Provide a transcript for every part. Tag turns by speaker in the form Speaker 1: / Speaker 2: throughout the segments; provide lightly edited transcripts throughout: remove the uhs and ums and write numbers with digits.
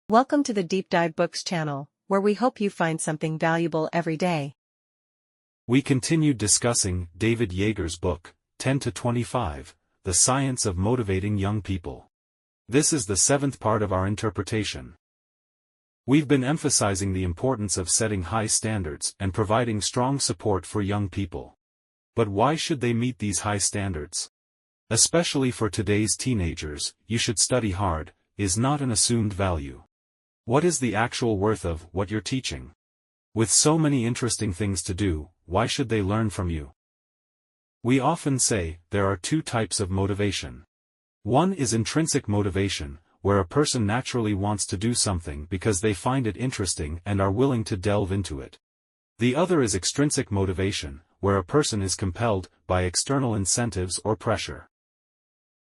Speaker 1: Welcome to the Deep Dive Books channel, where we hope you find something valuable every day.
Speaker 2: We continued discussing David Yeager's book, 10 to 25, The Science of Motivating Young People. This is the seventh part of our interpretation. We've been emphasizing the importance of setting high standards and providing strong support for young people. But why should they meet these high standards? Especially for today's teenagers, you should study hard, is not an assumed value. What is the actual worth of what you're teaching? With so many interesting things to do, why should they learn from you? We often say, there are two types of motivation. One is intrinsic motivation, where a person naturally wants to do something because they find it interesting and are willing to delve into it. The other is extrinsic motivation, where a person is compelled by external incentives or pressure.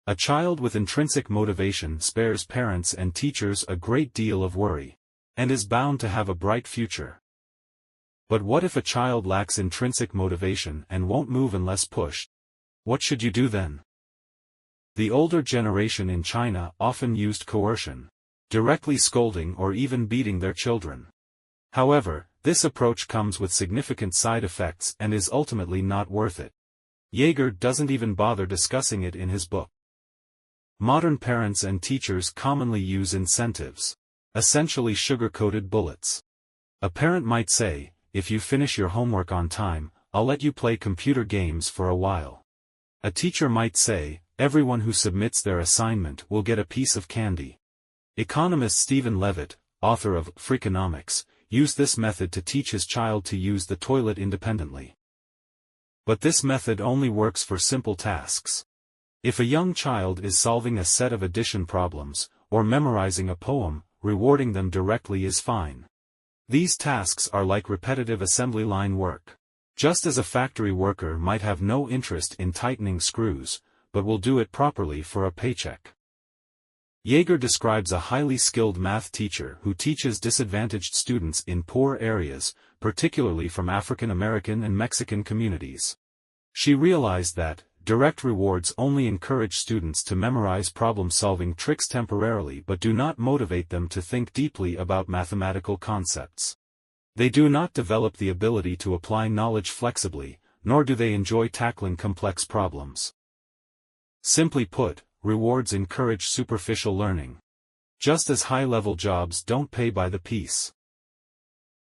Speaker 2: A child with intrinsic motivation spares parents and teachers a great deal of worry, and is bound to have a bright future. But what if a child lacks intrinsic motivation and won't move unless pushed? What should you do then? The older generation in China often used coercion, directly scolding or even beating their children. However, this approach comes with significant side effects and is ultimately not worth it. Yeager doesn't even bother discussing it in his book. Modern parents and teachers commonly use incentives, essentially sugar-coated bullets. A parent might say, if you finish your homework on time, I'll let you play computer games for a while. A teacher might say, everyone who submits their assignment will get a piece of candy. Economist Stephen Levitt, author of Freakonomics, used this method to teach his child to use the toilet independently. But this method only works for simple tasks. If a young child is solving a set of addition problems, or memorizing a poem, rewarding them directly is fine. These tasks are like repetitive assembly line work. Just as a factory worker might have no interest in tightening screws, but will do it properly for a paycheck. Yeager describes a highly skilled math teacher who teaches disadvantaged students in poor areas, particularly from African American and Mexican communities. She realized that direct rewards only encourage students to memorize problem-solving tricks temporarily but do not motivate them to think deeply about mathematical concepts. They do not develop the ability to apply knowledge flexibly, nor do they enjoy tackling complex problems. Simply put, rewards encourage superficial learning. Just as high-level jobs don't pay by the piece.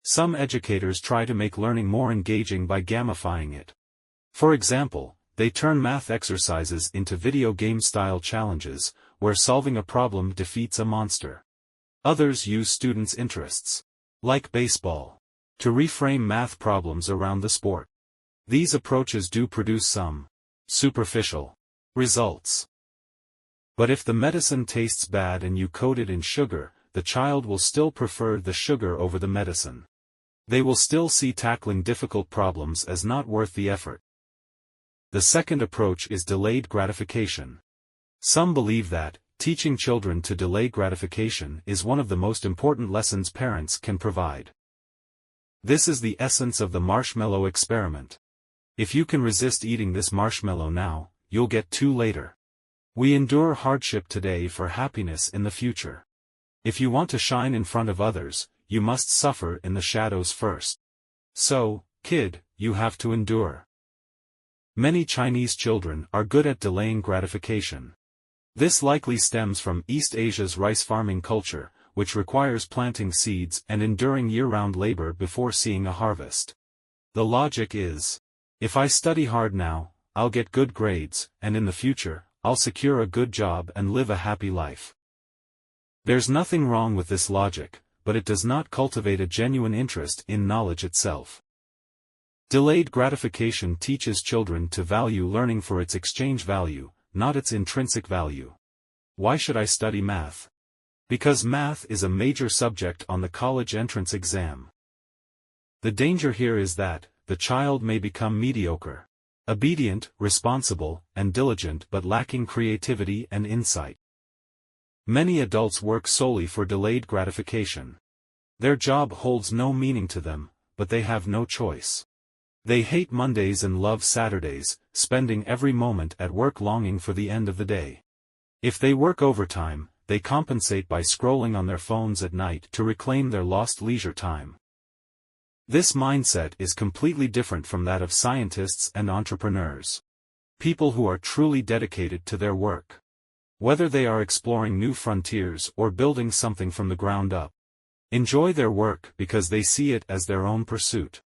Speaker 2: Some educators try to make learning more engaging by gamifying it. For example, they turn math exercises into video game-style challenges, where solving a problem defeats a monster. Others use students' interests, like baseball, to reframe math problems around the sport. These approaches do produce some superficial results. But if the medicine tastes bad and you coat it in sugar, the child will still prefer the sugar over the medicine. They will still see tackling difficult problems as not worth the effort. The second approach is delayed gratification. Some believe that teaching children to delay gratification is one of the most important lessons parents can provide. This is the essence of the marshmallow experiment. If you can resist eating this marshmallow now, you'll get two later. We endure hardship today for happiness in the future. If you want to shine in front of others, you must suffer in the shadows first. So, kid, you have to endure. Many Chinese children are good at delaying gratification. This likely stems from East Asia's rice farming culture, which requires planting seeds and enduring year-round labor before seeing a harvest. The logic is, if I study hard now, I'll get good grades, and in the future, I'll secure a good job and live a happy life. There's nothing wrong with this logic, but it does not cultivate a genuine interest in knowledge itself. Delayed gratification teaches children to value learning for its exchange value, not its intrinsic value. Why should I study math? Because math is a major subject on the college entrance exam. The danger here is that the child may become mediocre, obedient, responsible, and diligent but lacking creativity and insight. Many adults work solely for delayed gratification. Their job holds no meaning to them, but they have no choice. They hate Mondays and love Saturdays, spending every moment at work longing for the end of the day. If they work overtime, they compensate by scrolling on their phones at night to reclaim their lost leisure time. This mindset is completely different from that of scientists and entrepreneurs. People who are truly dedicated to their work. Whether they are exploring new frontiers or building something from the ground up, enjoy their work because they see it as their own pursuit.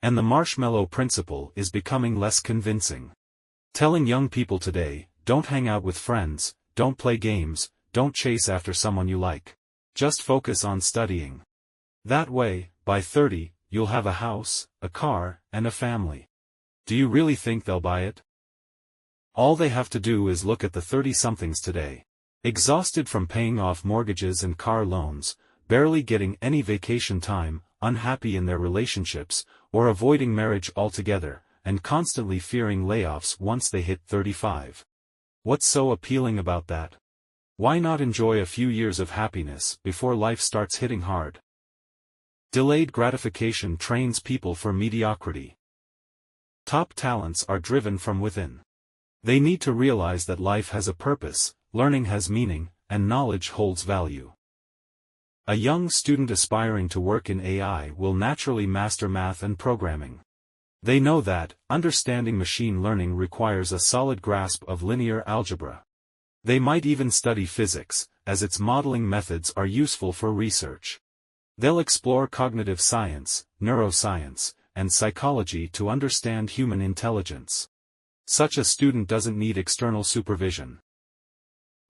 Speaker 2: And the marshmallow principle is becoming less convincing. Telling young people today, don't hang out with friends, don't play games, don't chase after someone you like. Just focus on studying. That way, by 30, you'll have a house, a car, and a family. Do you really think they'll buy it? All they have to do is look at the 30-somethings today. Exhausted from paying off mortgages and car loans, barely getting any vacation time, unhappy in their relationships, or avoiding marriage altogether, and constantly fearing layoffs once they hit 35. What's so appealing about that? Why not enjoy a few years of happiness before life starts hitting hard? Delayed gratification trains people for mediocrity. Top talents are driven from within. They need to realize that life has a purpose, learning has meaning, and knowledge holds value. A young student aspiring to work in AI will naturally master math and programming. They know that, understanding machine learning requires a solid grasp of linear algebra. They might even study physics, as its modeling methods are useful for research. They'll explore cognitive science, neuroscience, and psychology to understand human intelligence. Such a student doesn't need external supervision.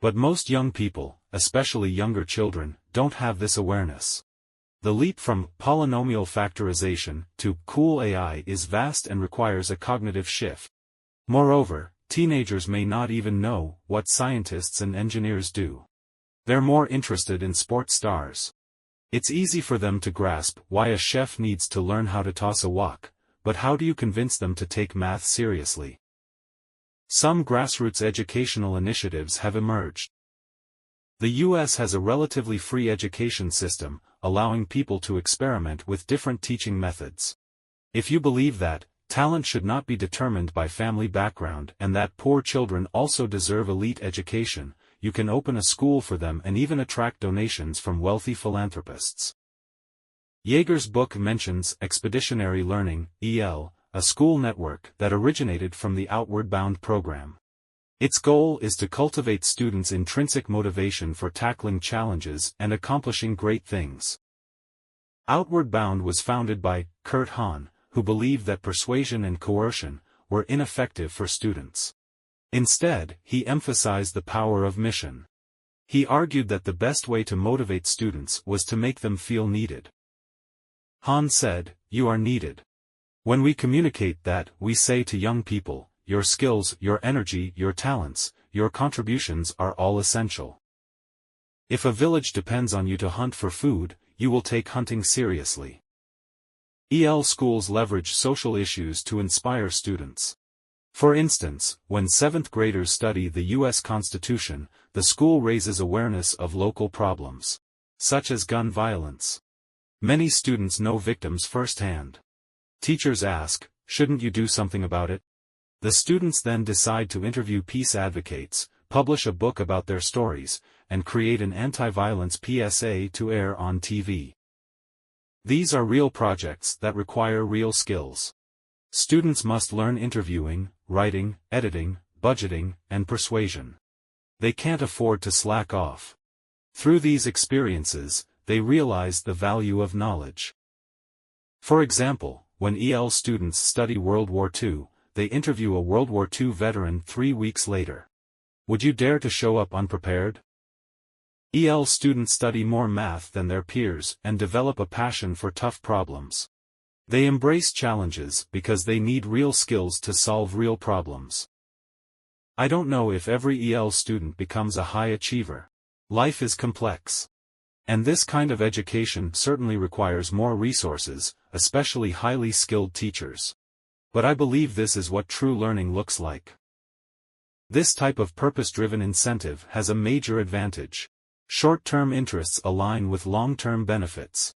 Speaker 2: But most young people, especially younger children, don't have this awareness. The leap from polynomial factorization to cool AI is vast and requires a cognitive shift. Moreover, teenagers may not even know what scientists and engineers do. They're more interested in sports stars. It's easy for them to grasp why a chef needs to learn how to toss a wok, but how do you convince them to take math seriously? Some grassroots educational initiatives have emerged. The U.S. has a relatively free education system, allowing people to experiment with different teaching methods. If you believe that, talent should not be determined by family background and that poor children also deserve elite education, you can open a school for them and even attract donations from wealthy philanthropists. Yeager's book mentions Expeditionary Learning, EL, a school network that originated from the Outward Bound program. Its goal is to cultivate students' intrinsic motivation for tackling challenges and accomplishing great things. Outward Bound was founded by Kurt Hahn, who believed that persuasion and coercion were ineffective for students. Instead, he emphasized the power of mission. He argued that the best way to motivate students was to make them feel needed. Hahn said, "You are needed." When we communicate that, we say to young people, your skills, your energy, your talents, your contributions are all essential. If a village depends on you to hunt for food, you will take hunting seriously. EL schools leverage social issues to inspire students. For instance, when 7th graders study the U.S. Constitution, the school raises awareness of local problems, such as gun violence. Many students know victims firsthand. Teachers ask, shouldn't you do something about it? The students then decide to interview peace advocates, publish a book about their stories, and create an anti-violence PSA to air on TV. These are real projects that require real skills. Students must learn interviewing, writing, editing, budgeting, and persuasion. They can't afford to slack off. Through these experiences, they realize the value of knowledge. For example, when EL students study World War II, they interview a World War II veteran 3 weeks later. Would you dare to show up unprepared? EL students study more math than their peers and develop a passion for tough problems. They embrace challenges because they need real skills to solve real problems. I don't know if every EL student becomes a high achiever. Life is complex. And this kind of education certainly requires more resources, especially highly skilled teachers. But I believe this is what true learning looks like. This type of purpose-driven incentive has a major advantage. Short-term interests align with long-term benefits.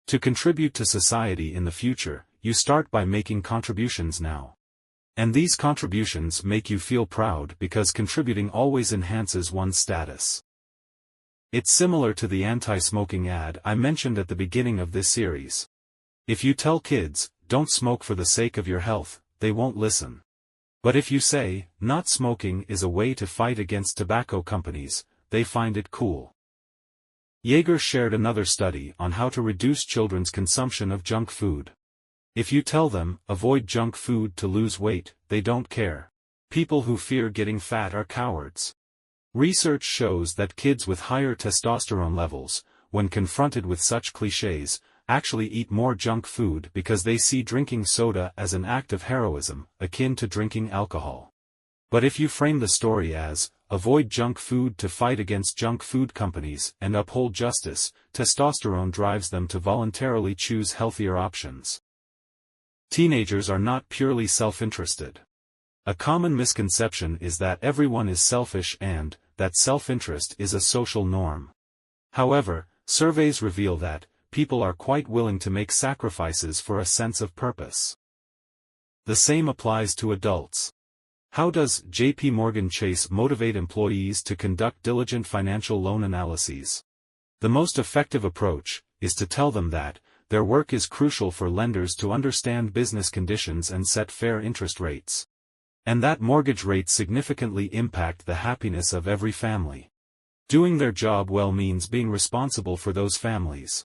Speaker 2: To contribute to society in the future, you start by making contributions now. And these contributions make you feel proud because contributing always enhances one's status. It's similar to the anti-smoking ad I mentioned at the beginning of this series. If you tell kids, don't smoke for the sake of your health, they won't listen. But if you say, not smoking is a way to fight against tobacco companies, they find it cool. Yeager shared another study on how to reduce children's consumption of junk food. If you tell them, avoid junk food to lose weight, they don't care. People who fear getting fat are cowards. Research shows that kids with higher testosterone levels, when confronted with such clichés, actually eat more junk food because they see drinking soda as an act of heroism, akin to drinking alcohol. But if you frame the story as, avoid junk food to fight against junk food companies and uphold justice, testosterone drives them to voluntarily choose healthier options. Teenagers are not purely self-interested. A common misconception is that everyone is selfish and that self-interest is a social norm. However, surveys reveal that people are quite willing to make sacrifices for a sense of purpose. The same applies to adults. How does J.P. Morgan Chase motivate employees to conduct diligent financial loan analyses? The most effective approach is to tell them that their work is crucial for lenders to understand business conditions and set fair interest rates. And that mortgage rates significantly impact the happiness of every family. Doing their job well means being responsible for those families.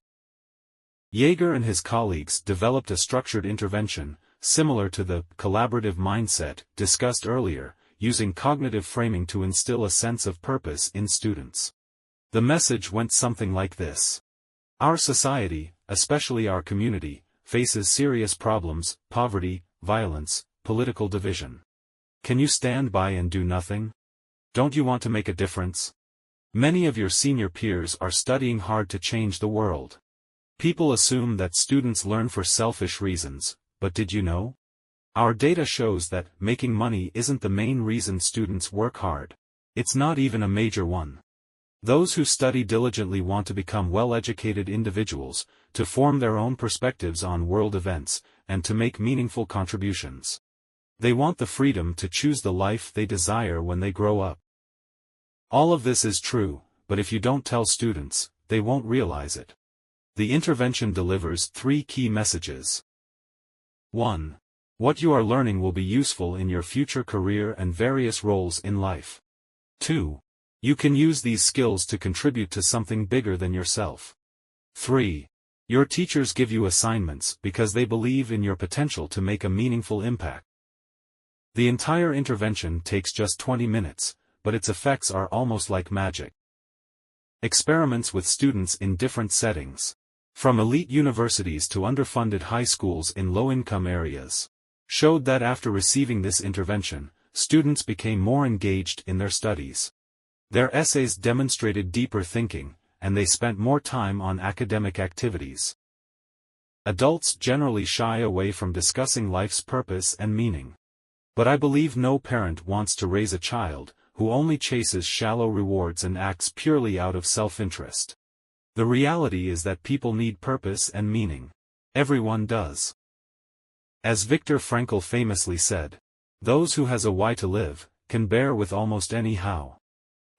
Speaker 2: Yeager and his colleagues developed a structured intervention, similar to the collaborative mindset discussed earlier, using cognitive framing to instill a sense of purpose in students. The message went something like this. Our society, especially our community, faces serious problems: poverty, violence, political division. Can you stand by and do nothing? Don't you want to make a difference? Many of your senior peers are studying hard to change the world. People assume that students learn for selfish reasons, but did you know? Our data shows that making money isn't the main reason students work hard. It's not even a major one. Those who study diligently want to become well-educated individuals, to form their own perspectives on world events, and to make meaningful contributions. They want the freedom to choose the life they desire when they grow up. All of this is true, but if you don't tell students, they won't realize it. The intervention delivers 3 key messages. 1. What you are learning will be useful in your future career and various roles in life. 2. You can use these skills to contribute to something bigger than yourself. 3. Your teachers give you assignments because they believe in your potential to make a meaningful impact. The entire intervention takes just 20 minutes, but its effects are almost like magic. Experiments with students in different settings, from elite universities to underfunded high schools in low-income areas, showed that after receiving this intervention, students became more engaged in their studies. Their essays demonstrated deeper thinking, and they spent more time on academic activities. Adults generally shy away from discussing life's purpose and meaning. But I believe no parent wants to raise a child who only chases shallow rewards and acts purely out of self-interest. The reality is that people need purpose and meaning. Everyone does. As Viktor Frankl famously said, those who has a why to live, can bear with almost any how.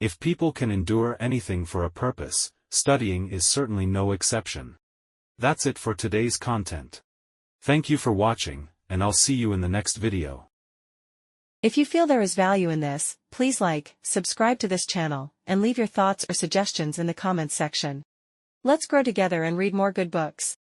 Speaker 2: If people can endure anything for a purpose, studying is certainly no exception. That's it for today's content. Thank you for watching, and I'll see you in the next video.
Speaker 1: If you feel there is value in this, please like, subscribe to this channel, and leave your thoughts or suggestions in the comments section. Let's grow together and read more good books.